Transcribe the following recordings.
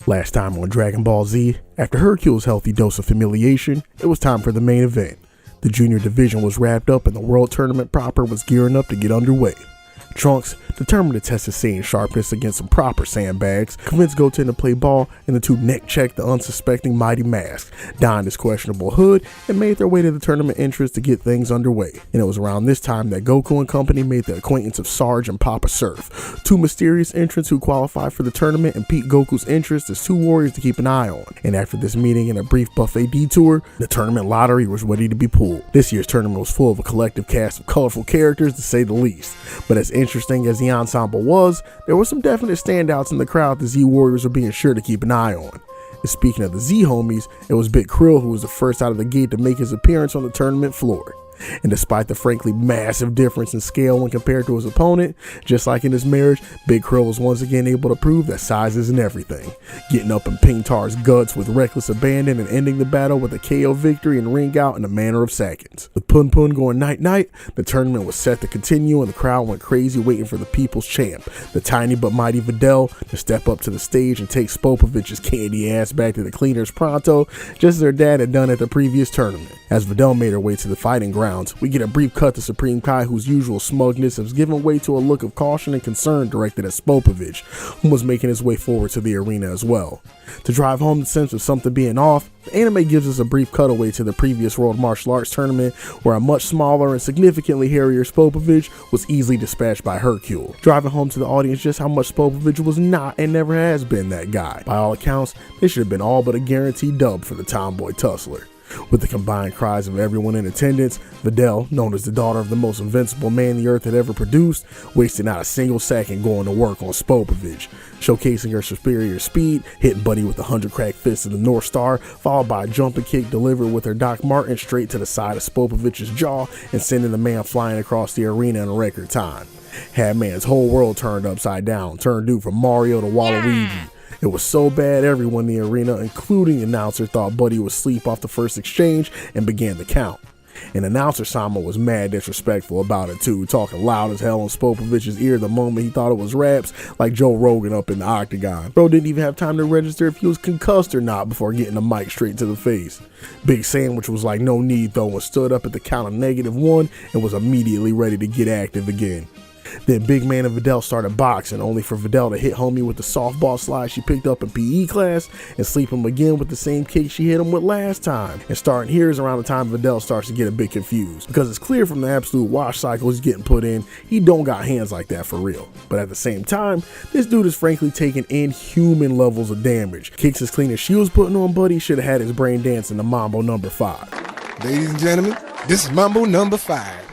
Last time on Dragon Ball Z, after Hercule's healthy dose of humiliation, it was time for the main event. The junior division was wrapped up and the World Tournament proper was gearing up to get underway. Trunks, determined to test his Saiyan sharpness against some proper sandbags, convinced Goten to play ball, and the two neck-checked the unsuspecting Mighty Mask, donned his questionable hood, and made their way to the tournament entrance to get things underway. And it was around this time that Goku and company made the acquaintance of Sarge and Papa Surf, two mysterious entrants who qualified for the tournament and piqued Goku's interest as two warriors to keep an eye on. And after this meeting and a brief buffet detour, the tournament lottery was ready to be pulled. This year's tournament was full of a collective cast of colorful characters, to say the least. But as interesting as the ensemble was, there were some definite standouts in the crowd the Z Warriors were being sure to keep an eye on. And speaking of the Z homies, it was Big Krill who was the first out of the gate to make his appearance on the tournament floor. And despite the frankly massive difference in scale when compared to his opponent, just like in his marriage, Big Krill was once again able to prove that size isn't everything, getting up in Pingtar's guts with reckless abandon and ending the battle with a KO victory and ring out in a matter of seconds. With Pun Pun going night-night, the tournament was set to continue and the crowd went crazy waiting for the people's champ, the tiny but mighty Videl, to step up to the stage and take Spopovich's candy ass back to the cleaners pronto, just as their dad had done at the previous tournament. As Videl made her way to the fighting ground, we get a brief cut to Supreme Kai, whose usual smugness has given way to a look of caution and concern directed at Spopovich, who was making his way forward to the arena as well. To drive home the sense of something being off, the anime gives us a brief cutaway to the previous World Martial Arts Tournament, where a much smaller and significantly hairier Spopovich was easily dispatched by Hercule, driving home to the audience just how much Spopovich was not and never has been that guy. By all accounts, this should have been all but a guaranteed dub for the tomboy tussler. With the combined cries of everyone in attendance, Videl, known as the daughter of the most invincible man the earth had ever produced, wasted not a single second going to work on Spopovich, showcasing her superior speed, hitting Buddy with 100 crack fists of the North Star, followed by a jumping kick delivered with her Doc Martin straight to the side of Spopovich's jaw and sending the man flying across the arena in a record time. Had man's whole world turned upside down, turned dude from Mario to Waluigi. It was so bad everyone in the arena, including the announcer, thought Buddy would sleep off the first exchange and began the count. And announcer Sama was mad disrespectful about it too, talking loud as hell in Spopovich's ear the moment he thought it was raps, like Joe Rogan up in the octagon. Bro didn't even have time to register if he was concussed or not before getting the mic straight to the face. Big Sandwich was like no need though and stood up at the count of -1 and was immediately ready to get active again. Then Big Man and Videl started boxing, only for Videl to hit homie with the softball slide she picked up in PE class and sleep him again with the same kick she hit him with last time. And starting here is around the time Videl starts to get a bit confused, because it's clear from the absolute wash cycle he's getting put in, he don't got hands like that for real. But at the same time, this dude is frankly taking inhuman levels of damage. Kicks as clean as she was putting on Buddy should have had his brain dancing to Mambo number 5. Ladies and gentlemen, this is Mambo number 5.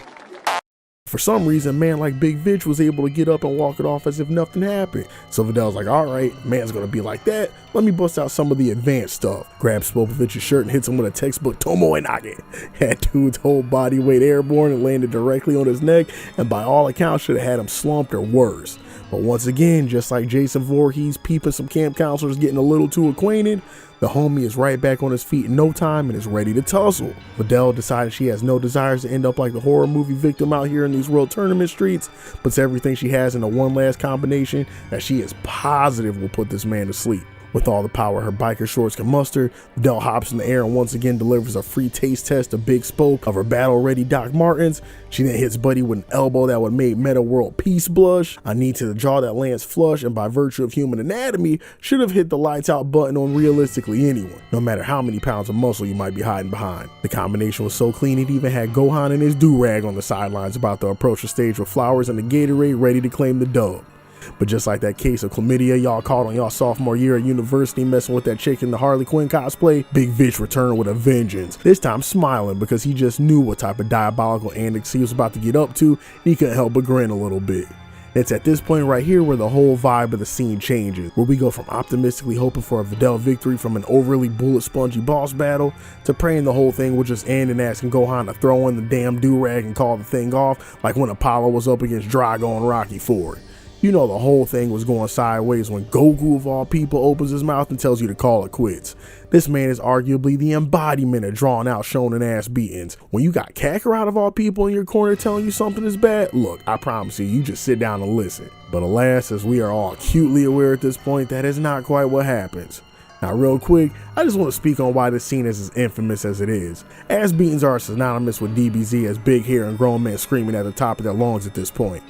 For some reason, man like Big Vich was able to get up and walk it off as if nothing happened. So Videl's like, alright, man's gonna be like that, let me bust out some of the advanced stuff. Grabs Spopovich's shirt and hits him with a textbook Tomoe Nage. Had dude's whole body weight airborne and landed directly on his neck, and by all accounts should have had him slumped or worse. But once again, just like Jason Voorhees peeping some camp counselors getting a little too acquainted, the homie is right back on his feet in no time and is ready to tussle. Videl decided she has no desires to end up like the horror movie victim out here in these World Tournament streets, puts everything she has into one last combination that she is positive will put this man to sleep. With all the power her biker shorts can muster, Videl hops in the air and once again delivers a free taste test of Big Spoke of her battle-ready Doc Martens. She then hits Buddy with an elbow that would make Meta World Peace blush, a knee to the jaw that lands flush and by virtue of human anatomy should have hit the lights out button on realistically anyone, no matter how many pounds of muscle you might be hiding behind. The combination was so clean it even had Gohan and his do-rag on the sidelines about to approach the stage with flowers and a Gatorade ready to claim the dub. But just like that case of chlamydia y'all caught on y'all sophomore year at university messing with that chick in the Harley Quinn cosplay, Big Vich returned with a vengeance, this time smiling because he just knew what type of diabolical antics he was about to get up to and he couldn't help but grin a little bit. It's at this point right here where the whole vibe of the scene changes, where we go from optimistically hoping for a Videl victory from an overly bullet spongy boss battle to praying the whole thing will just end and asking Gohan to throw in the damn do-rag and call the thing off like when Apollo was up against Drago and Rocky IV. You know the whole thing was going sideways when Goku of all people opens his mouth and tells you to call it quits. This man is arguably the embodiment of drawn out shonen ass beatings. When you got Kakarot of all people in your corner telling you something is bad, look, I promise you just sit down and listen. But alas, as we are all acutely aware at this point, that is not quite what happens. Now real quick, I just want to speak on why this scene is as infamous as it is. Ass beatings are synonymous with DBZ as big hair and grown men screaming at the top of their lungs at this point.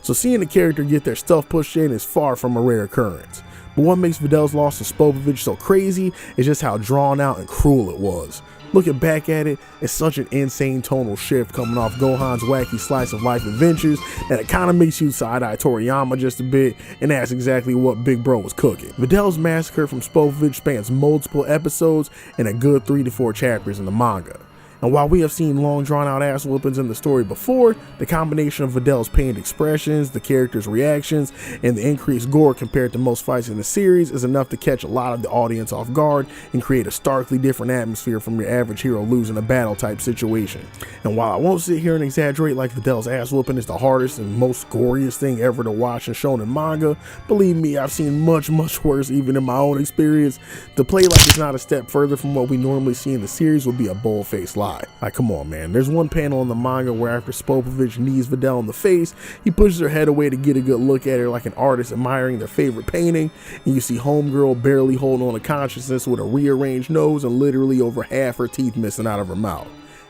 So seeing the character get their stuff pushed in is far from a rare occurrence. But what makes Videl's loss to Spopovich so crazy is just how drawn out and cruel it was. Looking back at it, it's such an insane tonal shift coming off Gohan's wacky slice of life adventures that it kinda makes you side-eye Toriyama just a bit, and that's exactly what Big Bro was cooking. Videl's massacre from Spopovich spans multiple episodes and a good 3 to 4 chapters in the manga. And while we have seen long drawn out ass whoopings in the story before, the combination of Videl's pained expressions, the characters' reactions, and the increased gore compared to most fights in the series is enough to catch a lot of the audience off guard and create a starkly different atmosphere from your average hero losing a battle type situation. And while I won't sit here and exaggerate like Videl's ass whooping is the hardest and most goriest thing ever to watch in shonen manga, believe me, I've seen much worse even in my own experience. To play like it's not a step further from what we normally see in the series would be a bold-faced lie. Like, come on, man. There's one panel in the manga where after Spopovich knees Videl in the face, he pushes her head away to get a good look at her like an artist admiring their favorite painting, and you see homegirl barely holding on to consciousness with a rearranged nose and literally over half her teeth missing out of her mouth.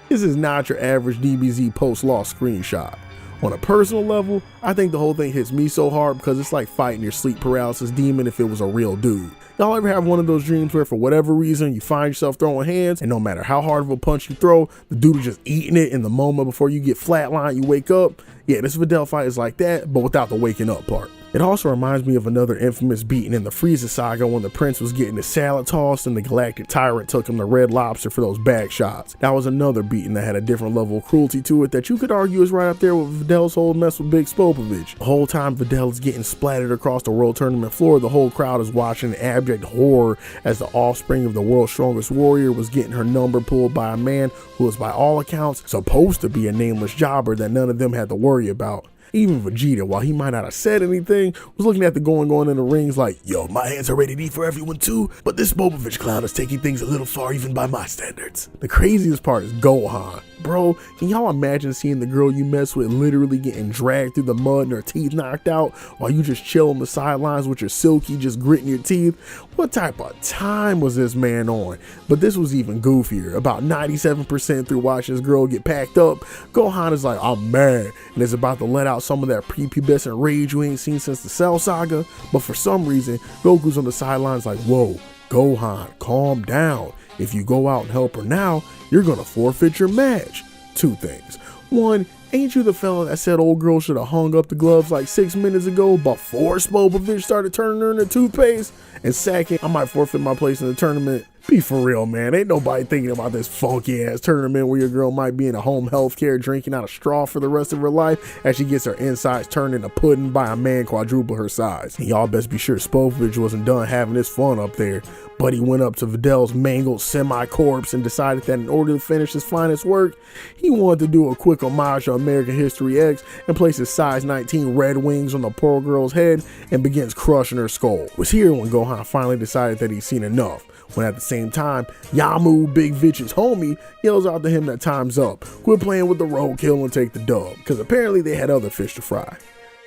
This is not your average DBZ post-loss screenshot. On a personal level, I think the whole thing hits me so hard because it's like fighting your sleep paralysis demon if it was a real dude. Y'all ever have one of those dreams where for whatever reason you find yourself throwing hands and no matter how hard of a punch you throw, the dude is just eating it in the moment before you get flatlined, you wake up? Yeah, this Videl fight is like that, but without the waking up part. It also reminds me of another infamous beating in the Frieza saga when the prince was getting his salad tossed and the galactic tyrant took him to Red Lobster for those back shots. That was another beating that had a different level of cruelty to it that you could argue is right up there with Videl's whole mess with Big Spopovich. The whole time Videl is getting splattered across the World Tournament floor, the whole crowd is watching in abject horror as the offspring of the world's strongest warrior was getting her number pulled by a man who was by all accounts supposed to be a nameless jobber that none of them had to worry about. Even Vegeta, while he might not have said anything, was looking at the going on in the rings like, yo, my hands are ready to eat for everyone too, but this Spopovich clown is taking things a little far even by my standards. The craziest part is Gohan. Bro, can y'all imagine seeing the girl you mess with literally getting dragged through the mud and her teeth knocked out while you just chill on the sidelines with your silky just gritting your teeth? What type of time was this man on? But this was even goofier. About 97% through watching this girl get packed up, Gohan is like, I'm mad, and is about to let out some of that prepubescent rage you ain't seen since the Cell Saga. But for some reason, Goku's on the sidelines like, whoa, Gohan, calm down. If you go out and help her now, you're gonna forfeit your match. Two things. One, ain't you the fella that said old girl should have hung up the gloves like 6 minutes ago before Spopovich started turning her into toothpaste? And second, I might forfeit my place in the tournament. Be for real, man. Ain't nobody thinking about this funky ass tournament where your girl might be in a home health care drinking out of straw for the rest of her life as she gets her insides turned into pudding by a man quadruple her size. And y'all best be sure Spopovich wasn't done having his fun up there, but he went up to Videl's mangled semi-corpse and decided that in order to finish his finest work, he wanted to do a quick homage to American History X and place his size 19 Red Wings on the poor girl's head and begins crushing her skull. It was here when Gohan finally decided that he'd seen enough, when at the same time, Yamu, Big Vich's homie, yells out to him that time's up. Quit playing with the roadkill and take the dub, because apparently they had other fish to fry.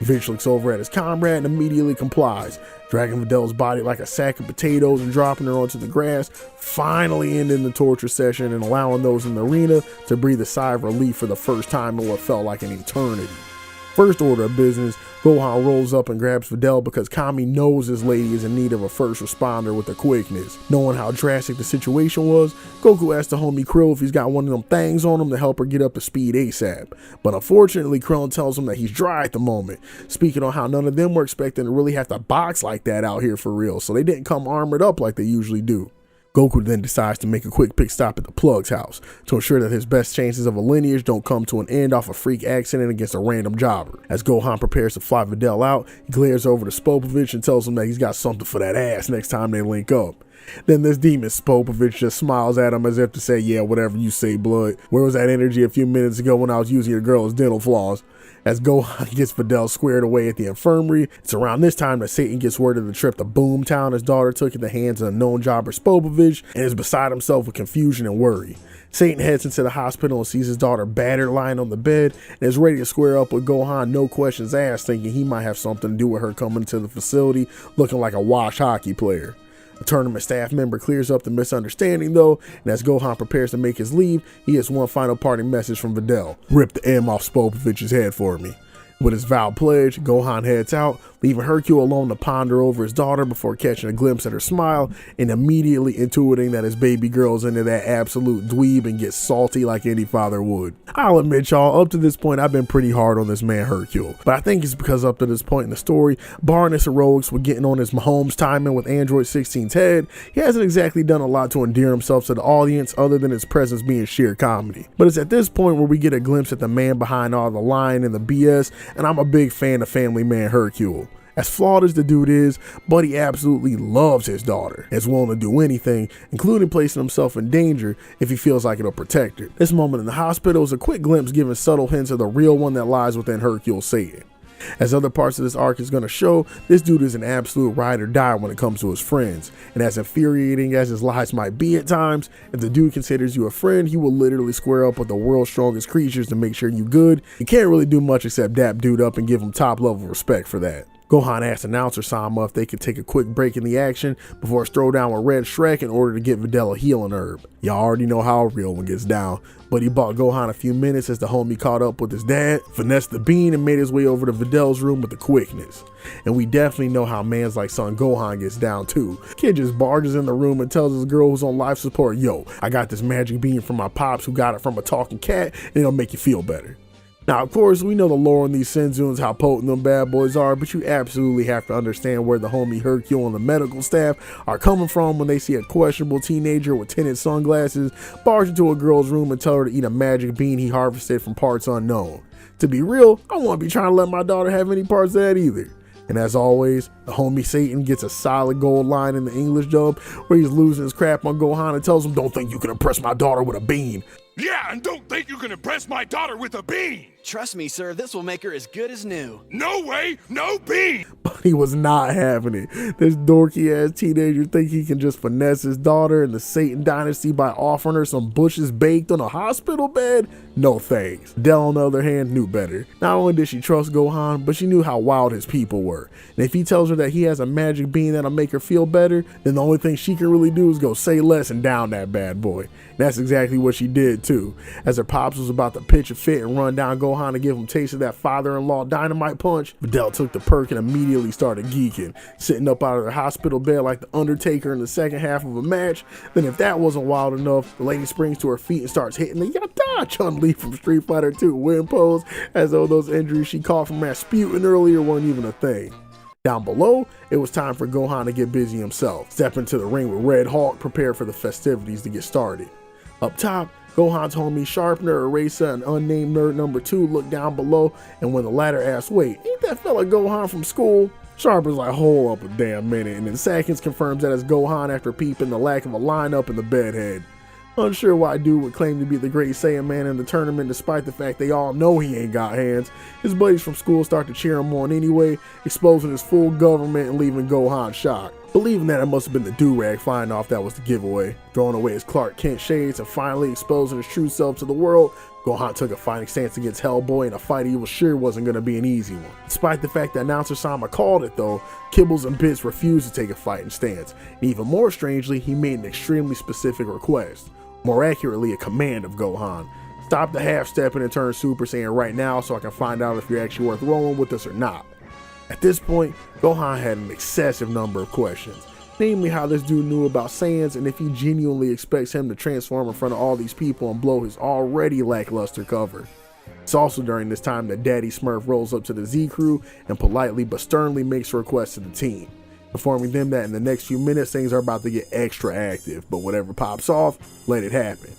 Vich looks over at his comrade and immediately complies, dragging Videl's body like a sack of potatoes and dropping her onto the grass, finally ending the torture session and allowing those in the arena to breathe a sigh of relief for the first time in what felt like an eternity. First order of business, Gohan rolls up and grabs Videl because Kami knows this lady is in need of a first responder with the quickness. Knowing how drastic the situation was, Goku asks the homie Krill if he's got one of them things on him to help her get up to speed ASAP. But unfortunately, Krillin tells him that he's dry at the moment, speaking on how none of them were expecting to really have to box like that out here for real, so they didn't come armored up like they usually do. Goku then decides to make a quick pit stop at the Plug's house to ensure that his best chances of a lineage don't come to an end off a freak accident against a random jobber. As Gohan prepares to fly Videl out, he glares over to Spopovich and tells him that he's got something for that ass next time they link up. Then this demon Spopovich just smiles at him as if to say, yeah, whatever you say, blood. Where was that energy a few minutes ago when I was using your girl as dental floss? As Gohan gets Videl squared away at the infirmary, it's around this time that Satan gets word of the trip to Boomtown his daughter took at the hands of a known jobber Spopovich and is beside himself with confusion and worry. Satan heads into the hospital and sees his daughter battered lying on the bed and is ready to square up with Gohan, no questions asked, thinking he might have something to do with her coming to the facility looking like a washed hockey player. A tournament staff member clears up the misunderstanding though, and as Gohan prepares to make his leave, he gets one final parting message from Videl. Rip the M off Spopovich's head for me. With his vowed pledge, Gohan heads out, leaving Hercule alone to ponder over his daughter before catching a glimpse at her smile and immediately intuiting that his baby girl's into that absolute dweeb and gets salty like any father would. I'll admit y'all, up to this point I've been pretty hard on this man Hercule, but I think it's because up to this point in the story, barring his heroics with getting on his Mahomes timing with Android 16's head, he hasn't exactly done a lot to endear himself to the audience other than his presence being sheer comedy. But it's at this point where we get a glimpse at the man behind all the lying and the BS, and I'm a big fan of family man Hercule. As flawed as the dude is, Buddy absolutely loves his daughter and is willing to do anything, including placing himself in danger if he feels like it'll protect her. This moment in the hospital is a quick glimpse giving subtle hints of the real one that lies within Hercule's Satan. As other parts of this arc is going to show, this dude is an absolute ride or die when it comes to his friends, and as infuriating as his lies might be at times, if the dude considers you a friend, he will literally square up with the world's strongest creatures to make sure you good. You can't really do much except dap dude up and give him top level respect for that. Gohan asked announcer Sama if they could take a quick break in the action before it's throw down with Red Shrek in order to get Videl a healing herb. Y'all already know how a real one gets down, but he bought Gohan a few minutes as the homie caught up with his dad, finessed the bean, and made his way over to Videl's room with the quickness. And we definitely know how man's like son Gohan gets down too. Kid just barges in the room and tells his girl who's on life support, yo, I got this magic bean from my pops who got it from a talking cat and it'll make you feel better. Now, of course, we know the lore on these Senzuns, how potent them bad boys are, but you absolutely have to understand where the homie Hercule and the medical staff are coming from when they see a questionable teenager with tinted sunglasses barge into a girl's room and tell her to eat a magic bean he harvested from parts unknown. To be real, I won't be trying to let my daughter have any parts of that either. And as always, the homie Satan gets a solid gold line in the English dub where he's losing his crap on Gohan and tells him, don't think you can impress my daughter with a bean. Yeah, and don't think you can impress my daughter with a bean! Trust me, sir, this will make her as good as new. No way, no bean! But he was not having it. This dorky ass teenager think he can just finesse his daughter in the Satan dynasty by offering her some bushes baked on a hospital bed? No thanks. Videl, on the other hand, knew better. Not only did she trust Gohan, but she knew how wild his people were. And if he tells her that he has a magic bean that'll make her feel better, then the only thing she can really do is go say less and down that bad boy. And that's exactly what she did too. As her pops was about to pitch a fit and run down Gohan to give him taste of that father-in-law dynamite punch, Videl took the perk and immediately started geeking, sitting up out of their hospital bed like the Undertaker in the second half of a match. Then if that wasn't wild enough, the lady springs to her feet and starts hitting the Yatta Chun-Li from Street Fighter 2 win pose, as though those injuries she caught from Rasputin earlier weren't even a thing. Down below, it was time for Gohan to get busy himself, step into the ring with Red Hawk, prepared for the festivities to get started. Up top, Gohan's homie Sharpener, Eraser, and unnamed nerd number 2 looked down below, and when the latter asked, wait, ain't that fella Gohan from school? Sharpener's like, hold up a damn minute, and in seconds confirms that it's Gohan after peeping the lack of a lineup in the bedhead. Unsure why dude would claim to be the Great Saiyaman in the tournament despite the fact they all know he ain't got hands. His buddies from school start to cheer him on anyway, exposing his full government and leaving Gohan shocked. Believing that it must have been the do-rag flying off that was the giveaway, throwing away his Clark Kent shades and finally exposing his true self to the world, Gohan took a fighting stance against Hellboy in a fight he was sure wasn't going to be an easy one. Despite the fact that announcer Sama called it though, Kibbles and Bits refused to take a fighting stance, and even more strangely, he made an extremely specific request. More accurately, a command of Gohan. Stop the half-stepping and turn Super Saiyan right now so I can find out if you're actually worth rolling with us or not. At this point, Gohan had an excessive number of questions, namely how this dude knew about Saiyans and if he genuinely expects him to transform in front of all these people and blow his already lackluster cover. It's also during this time that Daddy Smurf rolls up to the Z crew and politely but sternly makes a request to the team. informing them that in the next few minutes things are about to get extra active, but whatever pops off, let it happen.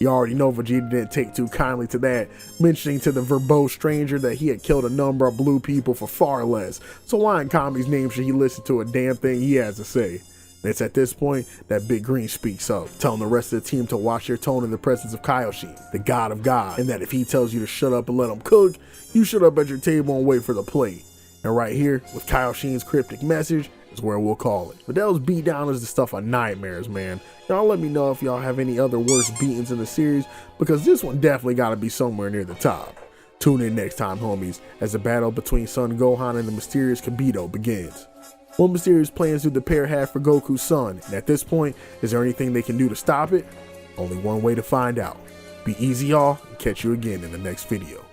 You already know Vegeta didn't take too kindly to that, mentioning to the verbose stranger that he had killed a number of blue people for far less, so why in Kami's name should he listen to a damn thing he has to say? And it's at this point that Big Green speaks up, telling the rest of the team to watch their tone in the presence of Kaioshin, the god of God, and that if he tells you to shut up and let him cook, you shut up at your table and wait for the plate. And right here, with Kaioshin's cryptic message, is where we'll call it. Videl's beatdown is the stuff of nightmares, man. Y'all let me know if y'all have any other worse beatings in the series, because this one definitely gotta be somewhere near the top. Tune in next time, homies, as the battle between Son Gohan and the mysterious Kibito begins. What mysterious plans do the pair have for Goku's son, and at this point, is there anything they can do to stop it? Only one way to find out. Be easy, y'all, and catch you again in the next video.